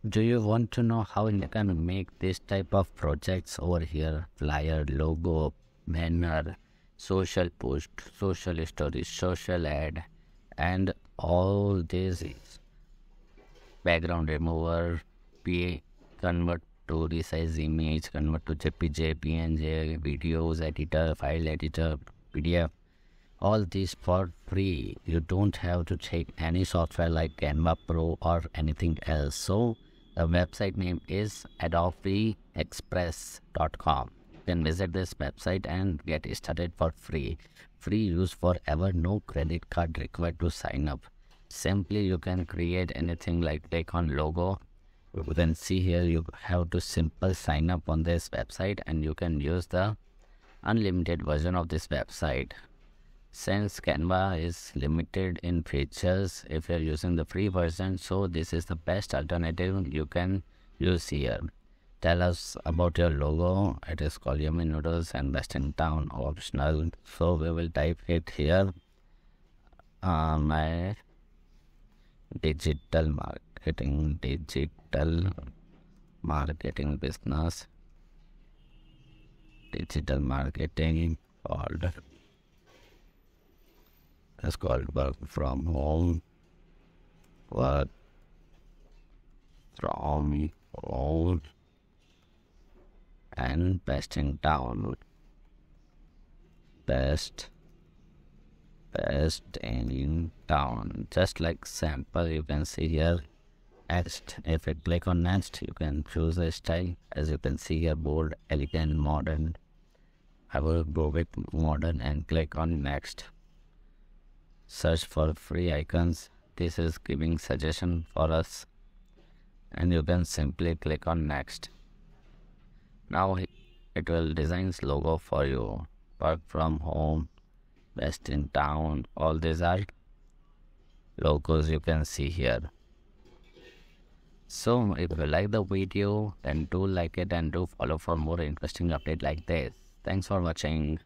Do you want to know how you can make this type of projects over here? Flyer, logo, banner, social post, social stories, social ad, and all this is background remover, PA, convert to resize image, convert to JPG, PNG, videos editor, file editor, PDF. All this for free. You don't have to take any software like Canva Pro or anything else. So the website name is adobeexpress.com. You can visit this website and get started for free. Free use forever, no credit card required to sign up. Simply you can create anything, like click on logo. You can see here you have to simple sign up on this website and you can use the unlimited version of this website. Since Canva is limited in features if you're using the free version, so this is the best alternative you can use here. Tell us about your logo. It is called Yummy Noodles and Best in Town, optional. So we will type it here. My digital marketing business, digital marketing called. It's called work from home. Work from home and best in town. Best in town. Just like sample, you can see here. Next, if you click on next, you can choose a style. As you can see here, bold, elegant, modern. I will go with modern and click on next. Search for free icons. This is giving suggestion for us and you can simply click on next. Now it will design logo for you. Work from home, best in town, all these are logos you can see here. So if you like the video, then do like it and do follow for more interesting update like this. Thanks for watching.